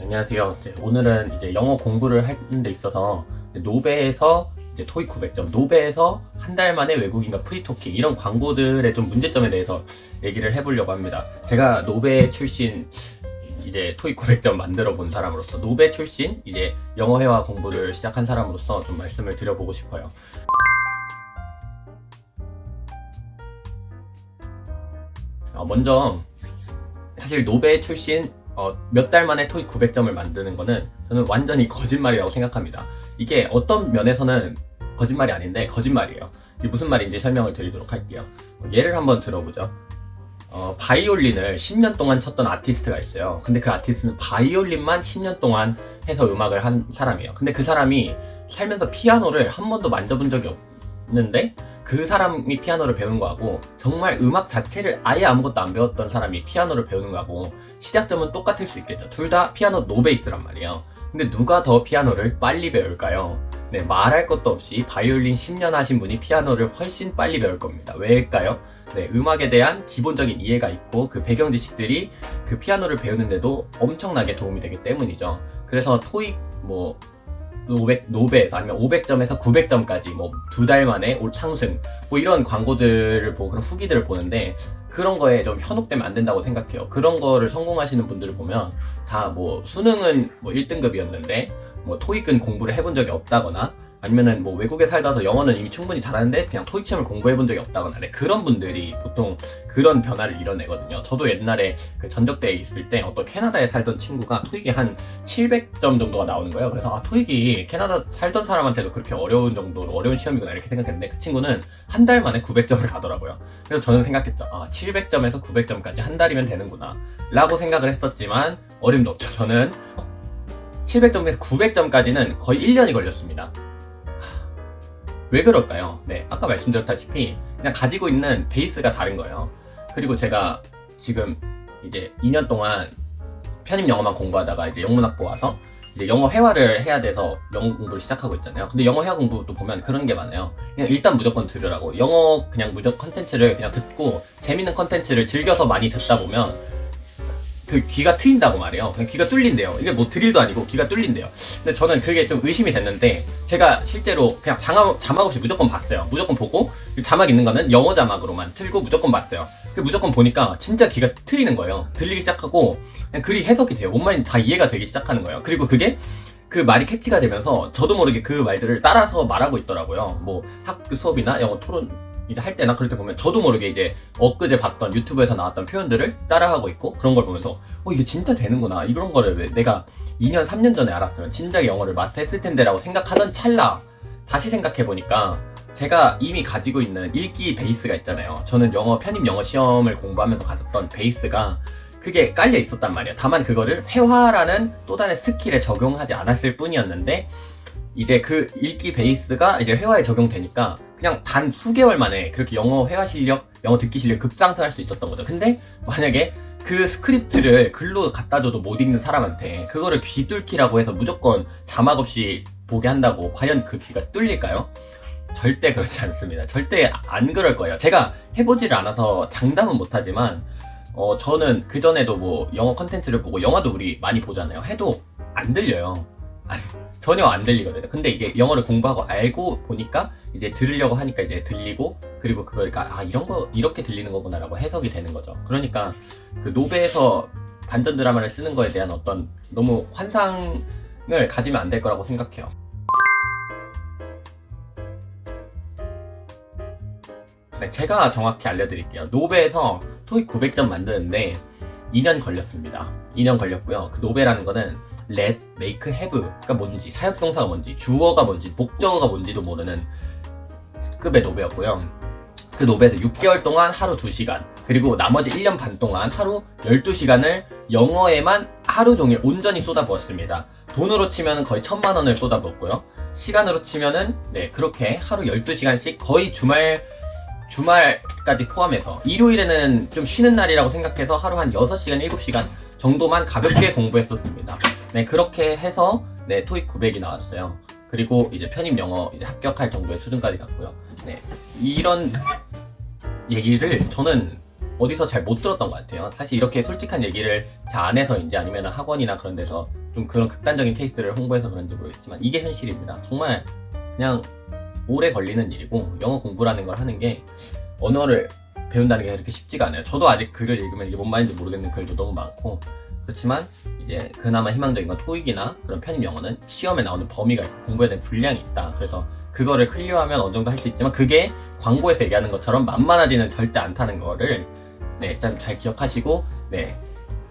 안녕하세요. 오늘은 이제 영어 공부를 하는 데 있어서 노베에서 이제 토익 900점, 노베에서 한 달 만에 외국인과 프리토킹 이런 광고들의 좀 문제점에 대해서 얘기를 해보려고 합니다. 제가 노베 출신 이제 토익 900점 만들어 본 사람으로서, 노베 출신 이제 영어 회화 공부를 시작한 사람으로서 좀 말씀을 드려보고 싶어요. 먼저 사실 노베 출신 몇 달 만에 토익 900점을 만드는 거는 저는 완전히 거짓말이라고 생각합니다. 이게 어떤 면에서는 거짓말이 아닌데 거짓말이에요. 이게 무슨 말인지 설명을 드리도록 할게요. 예를 한번 들어보죠. 바이올린을 10년 동안 쳤던 아티스트가 있어요. 근데 그 아티스트는 바이올린만 10년 동안 해서 음악을 한 사람이에요. 근데 그 사람이 살면서 피아노를 한 번도 만져본 적이 없는데 그 사람이 피아노를 배우는 거하고, 정말 음악 자체를 아예 아무것도 안 배웠던 사람이 피아노를 배우는 거하고 시작점은 똑같을 수 있겠죠. 둘 다 피아노 노베이스란 말이에요. 근데 누가 더 피아노를 빨리 배울까요? 네, 말할 것도 없이 바이올린 10년 하신 분이 피아노를 훨씬 빨리 배울 겁니다. 왜일까요? 네, 음악에 대한 기본적인 이해가 있고 그 배경 지식들이 그 피아노를 배우는데도 엄청나게 도움이 되기 때문이죠. 그래서 토익 노베에서 아니면 500점에서 900점까지 두 달 만에 상승 이런 광고들을 보고 그런 후기들을 보는데, 그런 거에 좀 현혹되면 안 된다고 생각해요. 그런 거를 성공하시는 분들을 보면 다 수능은 1등급이었는데 토익은 공부를 해본 적이 없다거나, 아니면은 외국에 살다 와서 영어는 이미 충분히 잘하는데 그냥 토익 시험을 공부해본 적이 없다거나, 네, 그런 분들이 보통 그런 변화를 이뤄내거든요. 저도 옛날에 그 전적대에 있을 때 어떤 캐나다에 살던 친구가 토익이 한 700점 정도가 나오는 거예요. 그래서 토익이 캐나다 살던 사람한테도 그렇게 어려운 정도로 어려운 시험이구나 이렇게 생각했는데, 그 친구는 한 달 만에 900점을 가더라고요. 그래서 저는 생각했죠. 700점에서 900점까지 한 달이면 되는구나 라고 생각을 했었지만 어림도 없죠. 저는 700점에서 900점까지는 거의 1년이 걸렸습니다. 왜 그럴까요? 네, 아까 말씀드렸다시피 그냥 가지고 있는 베이스가 다른 거예요. 그리고 제가 지금 이제 2년 동안 편입 영어만 공부하다가 이제 영문학부 와서 이제 영어 회화를 해야 돼서 영어 공부를 시작하고 있잖아요. 근데 영어 회화 공부도 보면 그런 게 많아요. 그냥 일단 무조건 들으라고. 영어 그냥 무조건 컨텐츠를 그냥 듣고 재밌는 컨텐츠를 즐겨서 많이 듣다 보면 그 귀가 트인다고 말해요. 그냥 귀가 뚫린대요. 이게 드릴도 아니고 귀가 뚫린대요. 근데 저는 그게 좀 의심이 됐는데, 제가 실제로 그냥 자막 없이 무조건 봤어요. 무조건 보고 자막 있는 거는 영어 자막으로만 틀고 무조건 봤어요. 무조건 보니까 진짜 귀가 트이는 거예요. 들리기 시작하고 그냥 글이 해석이 돼요. 뭔 말인지 다 이해가 되기 시작하는 거예요. 그리고 그게 그 말이 캐치가 되면서 저도 모르게 그 말들을 따라서 말하고 있더라고요. 학교 수업이나 영어 토론 이제 할 때나 그럴 때 보면 저도 모르게 이제 엊그제 봤던 유튜브에서 나왔던 표현들을 따라하고 있고, 그런 걸 보면서 이게 진짜 되는구나, 이런 거를 왜 내가 2년 3년 전에 알았으면 진작에 영어를 마스터했을 텐데 라고 생각하던 찰나 다시 생각해보니까 제가 이미 가지고 있는 읽기 베이스가 있잖아요. 저는 편입 영어 시험을 공부하면서 가졌던 베이스가 그게 깔려 있었단 말이에요. 다만 그거를 회화라는 또 다른 스킬에 적용하지 않았을 뿐이었는데, 이제 그 읽기 베이스가 이제 회화에 적용되니까 그냥 단 수개월 만에 그렇게 영어 회화 실력, 영어 듣기 실력 급상승할 수 있었던 거죠. 근데 만약에 그 스크립트를 글로 갖다 줘도 못 읽는 사람한테 그거를 귀 뚫기라고 해서 무조건 자막 없이 보게 한다고 과연 그 귀가 뚫릴까요? 절대 그렇지 않습니다. 절대 안 그럴 거예요. 제가 해보지를 않아서 장담은 못하지만 저는 그전에도 영어 컨텐츠를 보고, 영화도 우리 많이 보잖아요. 해도 안 들려요. 전혀 안 들리거든요. 근데 이게 영어를 공부하고 알고 보니까 이제 들으려고 하니까 이제 들리고, 그리고 그거니까 이런 거 이렇게 들리는 거구나 라고 해석이 되는 거죠. 그러니까 그 노베에서 반전 드라마를 쓰는 거에 대한 어떤 너무 환상을 가지면 안 될 거라고 생각해요. 네, 제가 정확히 알려드릴게요. 노베에서 토익 900점 만드는데 2년 걸렸습니다. 2년 걸렸고요. 그 노베라는 거는 let, make, have가 뭔지, 사역동사가 뭔지, 주어가 뭔지, 목적어가 뭔지도 모르는 급의 노베였고요. 그 노베에서 6개월 동안 하루 2시간, 그리고 나머지 1년 반 동안 하루 12시간을 영어에만 하루 종일 온전히 쏟아부었습니다. 돈으로 치면 거의 1000만 원을 쏟아부었고요. 시간으로 치면은 그렇게 하루 12시간씩 거의 주말까지 포함해서, 일요일에는 좀 쉬는 날이라고 생각해서 하루 한 6시간, 7시간 정도만 가볍게 공부했었습니다. 네, 그렇게 해서 토익 900이 나왔어요. 그리고 이제 편입 영어 이제 합격할 정도의 수준까지 갔고요. 네, 이런 얘기를 저는 어디서 잘 못 들었던 것 같아요. 사실 이렇게 솔직한 얘기를 잘 안 해서인지, 아니면 학원이나 그런 데서 좀 그런 극단적인 케이스를 홍보해서 그런지 모르겠지만 이게 현실입니다. 정말 그냥 오래 걸리는 일이고, 영어 공부라는 걸 하는 게 언어를 배운다는 게 그렇게 쉽지가 않아요. 저도 아직 글을 읽으면 이게 뭔 말인지 모르겠는 글도 너무 많고, 그렇지만 이제 그나마 희망적인 건 토익이나 그런 편입 영어는 시험에 나오는 범위가 있고 공부해야 되는 분량이 있다. 그래서 그거를 클리어하면 어느 정도 할 수 있지만 그게 광고에서 얘기하는 것처럼 만만하지는 절대 않다는 거를 좀 잘 기억하시고,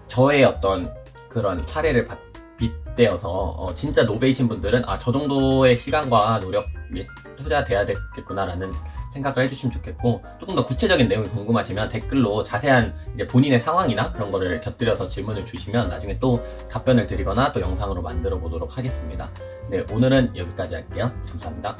저의 어떤 그런 사례를 빗대어서 진짜 노베이신 분들은 저 정도의 시간과 노력이 투자돼야 되겠구나라는 생각을 해주시면 좋겠고, 조금 더 구체적인 내용이 궁금하시면 댓글로 자세한 이제 본인의 상황이나 그런 거를 곁들여서 질문을 주시면 나중에 또 답변을 드리거나 또 영상으로 만들어 보도록 하겠습니다. 오늘은 여기까지 할게요. 감사합니다.